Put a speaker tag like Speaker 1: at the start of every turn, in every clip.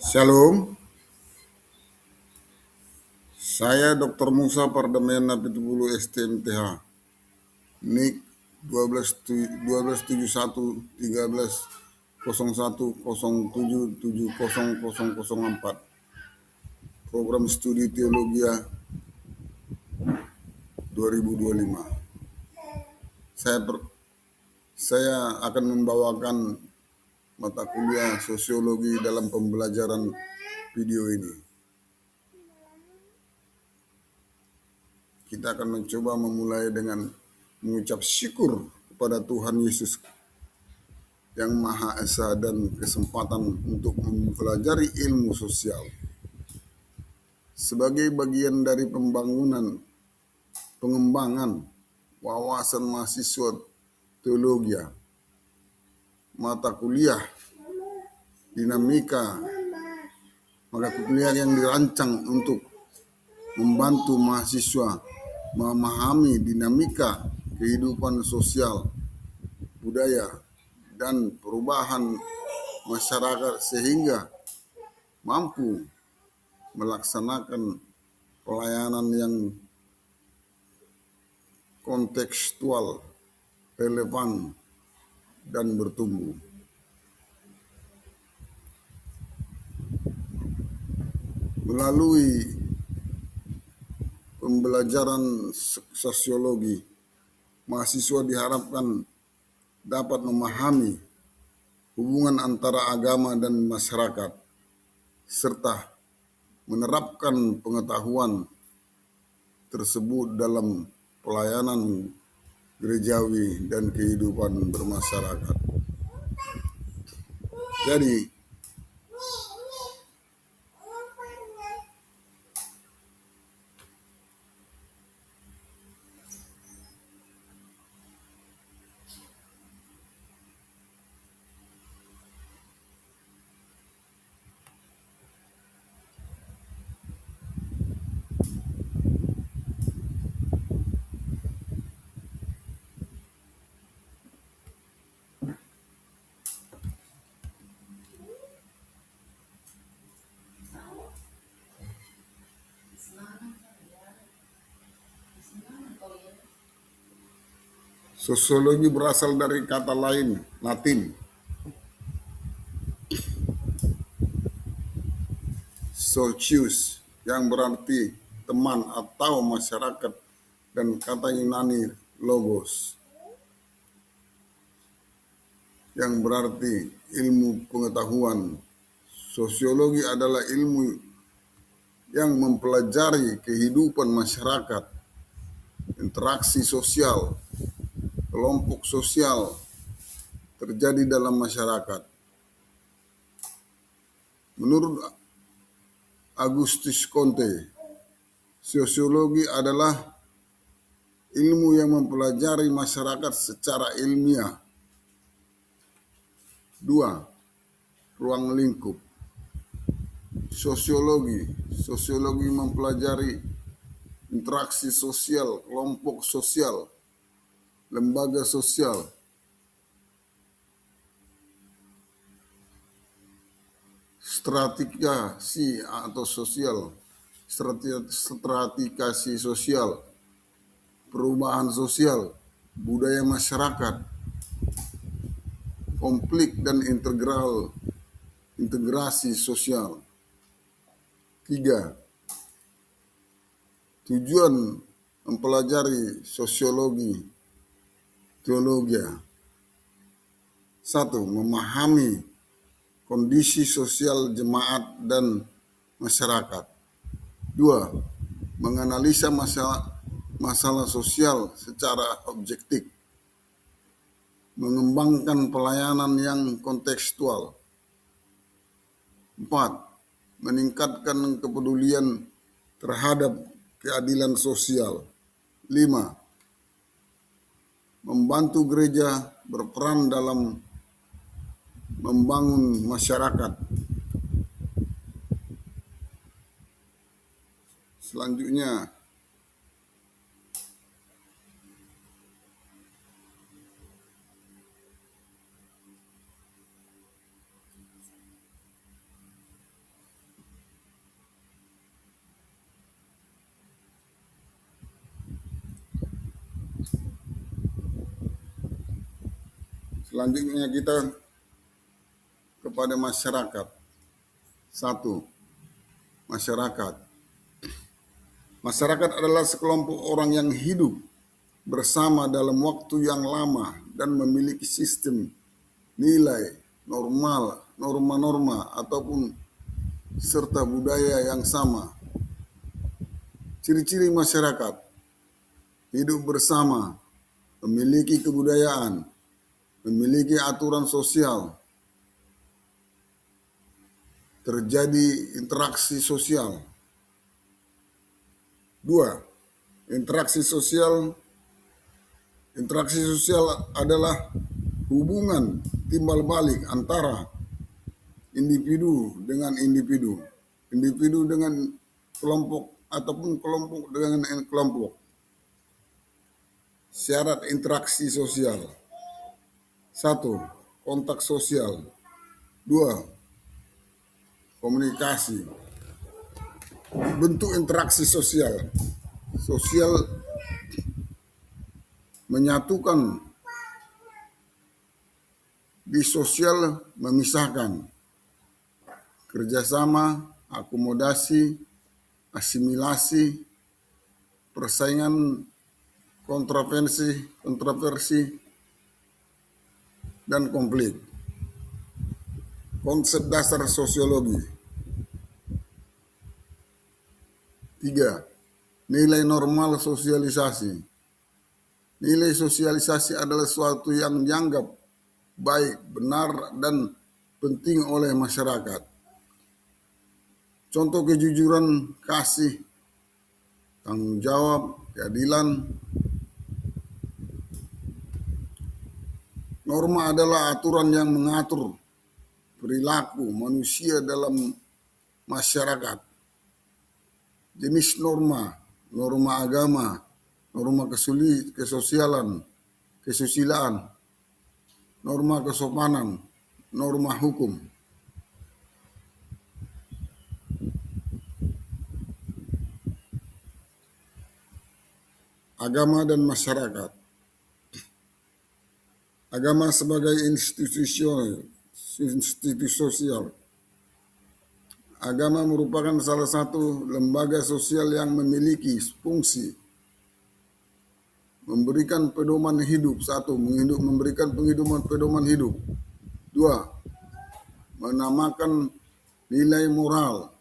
Speaker 1: Shalom, saya Dr. Musa Pardamyan Napitupulu STMTH, NIK 12711301077004, Program Studi Teologia 2025. Saya akan membawakan mata kuliah sosiologi dalam pembelajaran video ini. Kita akan mencoba memulai dengan mengucap syukur kepada Tuhan Yesus yang Maha Esa dan kesempatan untuk mempelajari ilmu sosial. Sebagai bagian dari pengembangan wawasan mahasiswa teologi, mata kuliah yang dirancang untuk membantu mahasiswa memahami dinamika kehidupan sosial, budaya, dan perubahan masyarakat sehingga mampu melaksanakan pelayanan yang kontekstual, relevan, dan bertumbuh. Melalui pembelajaran sosiologi, mahasiswa diharapkan dapat memahami hubungan antara agama dan masyarakat, serta menerapkan pengetahuan tersebut dalam pelayanan gerejawi dan kehidupan bermasyarakat. Jadi, sosiologi berasal dari kata lain Latin socius yang berarti teman atau masyarakat, dan kata Yunani logos yang berarti ilmu pengetahuan. Sosiologi adalah ilmu yang mempelajari kehidupan masyarakat, interaksi sosial, kelompok sosial terjadi dalam masyarakat. Menurut Augustus Comte, sosiologi adalah ilmu yang mempelajari masyarakat secara ilmiah. 2. Ruang lingkup. Sosiologi mempelajari interaksi sosial, kelompok sosial, lembaga sosial, stratifikasi sosial, perubahan sosial, budaya masyarakat, konflik dan integrasi sosial. 3. Tujuan mempelajari sosiologi teologi. 1. Memahami kondisi sosial jemaat dan masyarakat. 2. Menganalisa masalah sosial secara objektif. Mengembangkan pelayanan yang kontekstual. 4. Meningkatkan kepedulian terhadap keadilan sosial. 5. Membantu gereja berperan dalam membangun masyarakat. Selanjutnya, Selanjutnya kita kepada masyarakat. Satu, masyarakat. Masyarakat adalah sekelompok orang yang hidup bersama dalam waktu yang lama dan memiliki sistem nilai, norma-norma ataupun serta budaya yang sama. Ciri-ciri masyarakat: hidup bersama, memiliki kebudayaan, memiliki aturan sosial, terjadi interaksi sosial. Dua, interaksi sosial. Interaksi sosial adalah hubungan timbal balik antara individu dengan individu, individu dengan kelompok ataupun kelompok dengan kelompok. Syarat interaksi sosial: satu, kontak sosial. Dua, komunikasi. Bentuk interaksi sosial. Sosial menyatukan, di sosial memisahkan. Kerjasama, akomodasi, asimilasi, persaingan, kontroversi, dan konflik. Konsep dasar sosiologi. 3. Nilai normal sosialisasi. Nilai sosialisasi adalah sesuatu yang dianggap baik, benar, dan penting oleh masyarakat. Contoh: kejujuran, kasih, tanggung jawab, keadilan. Norma adalah aturan yang mengatur perilaku manusia dalam masyarakat. Jenis norma: norma agama, norma kesusilaan, norma kesopanan, norma hukum. Agama dan masyarakat. Agama sebagai institusi sosial. Agama merupakan salah satu lembaga sosial yang memiliki fungsi memberikan pedoman hidup. Satu, memberikan pedoman hidup. Dua, menamakan nilai moral.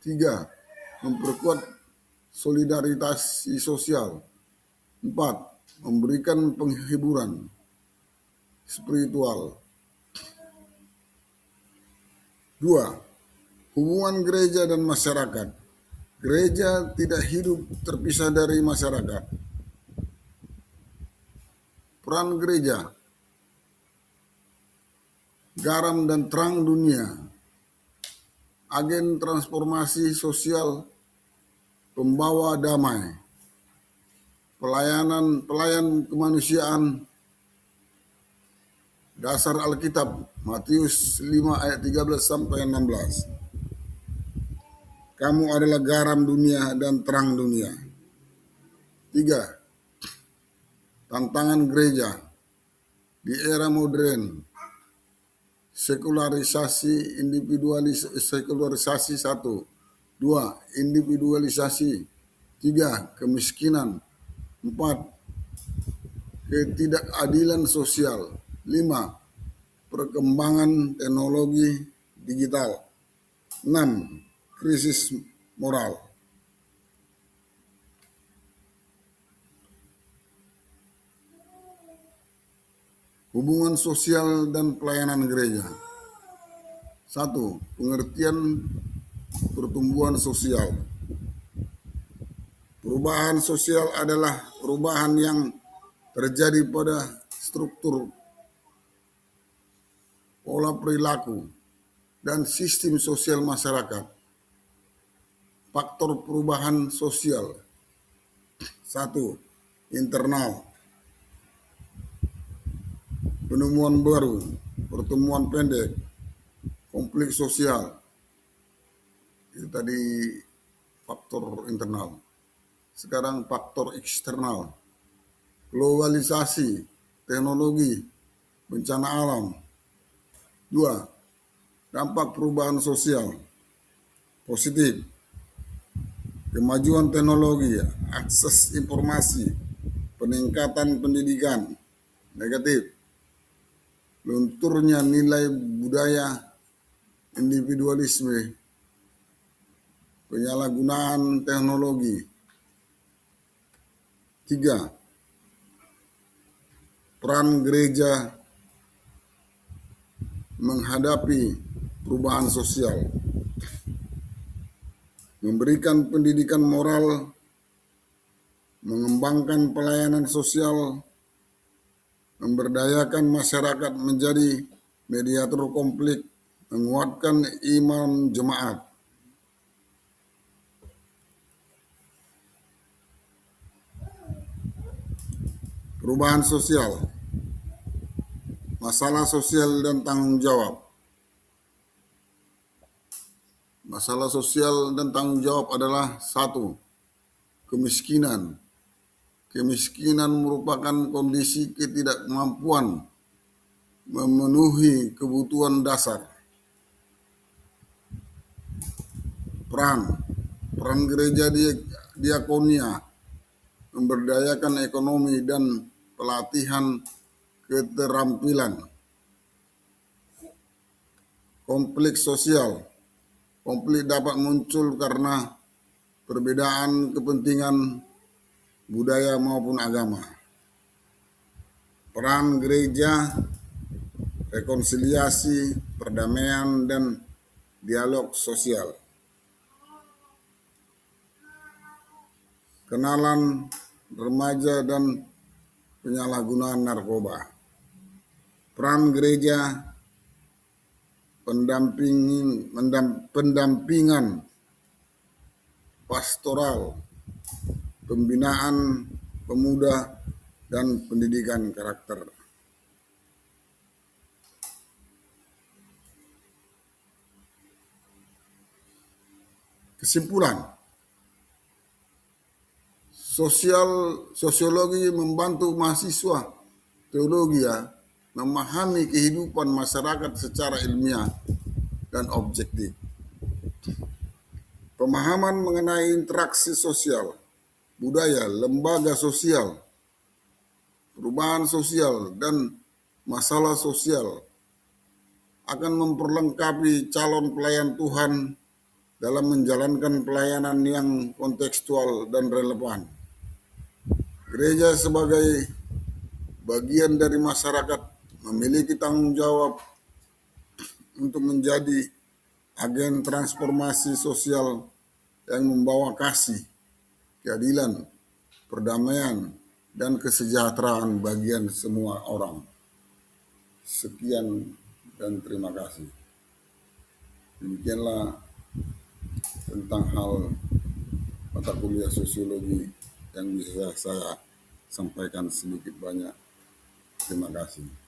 Speaker 1: Tiga, memperkuat solidaritas sosial. Empat, memberikan penghiburan spiritual. Dua, hubungan gereja dan masyarakat. Gereja tidak hidup terpisah dari masyarakat. Peran gereja: garam dan terang dunia, agen transformasi sosial, pembawa damai, pelayan kemanusiaan. Dasar Alkitab, Matius 5 ayat 13 sampai 16. Kamu adalah garam dunia dan terang dunia. 3. Tantangan gereja di era modern. Sekularisasi, sekularisasi. 1. 2. Individualisasi. 3. Kemiskinan. 4. Ketidakadilan sosial. 5. Perkembangan teknologi digital. 6. Krisis moral. Hubungan sosial dan pelayanan gereja. 1. Pengertian pertumbuhan sosial. Perubahan sosial adalah perubahan yang terjadi pada struktur, pola perilaku, dan sistem sosial masyarakat. Faktor perubahan sosial. 1. Internal. Penemuan baru, pertemuan pendek, konflik sosial. Itu tadi faktor internal. Sekarang faktor eksternal. Globalisasi, teknologi, bencana alam. 2. Dampak perubahan sosial positif, kemajuan teknologi, akses informasi, peningkatan pendidikan. Negatif, lunturnya nilai budaya, individualisme, penyalahgunaan teknologi. 3. Peran gereja menghadapi perubahan sosial, memberikan pendidikan moral, mengembangkan pelayanan sosial, memberdayakan masyarakat menjadi mediator konflik, menguatkan iman jemaat. Perubahan sosial, masalah sosial dan tanggung jawab. Masalah sosial dan tanggung jawab adalah 1. Kemiskinan. Kemiskinan merupakan kondisi ketidakmampuan memenuhi kebutuhan dasar. Peran gereja diakonia, memberdayakan ekonomi dan pelatihan keterampilan. Konflik sosial. Konflik dapat muncul karena perbedaan kepentingan budaya maupun agama. Peran gereja, rekonsiliasi, perdamaian, dan dialog sosial. Kenalan remaja dan penyalahgunaan narkoba. Peran gereja, pendampingan pastoral, pembinaan pemuda, dan pendidikan karakter. Kesimpulan, sosiologi membantu mahasiswa teologi memahami kehidupan masyarakat secara ilmiah dan objektif. Pemahaman mengenai interaksi sosial, budaya, lembaga sosial, perubahan sosial, dan masalah sosial akan memperlengkapi calon pelayan Tuhan dalam menjalankan pelayanan yang kontekstual dan relevan. Gereja sebagai bagian dari masyarakat memiliki tanggung jawab untuk menjadi agen transformasi sosial yang membawa kasih, keadilan, perdamaian, dan kesejahteraan bagian semua orang. Sekian dan terima kasih. Demikianlah tentang hal mata kuliah sosiologi yang bisa saya sampaikan sedikit banyak. Terima kasih.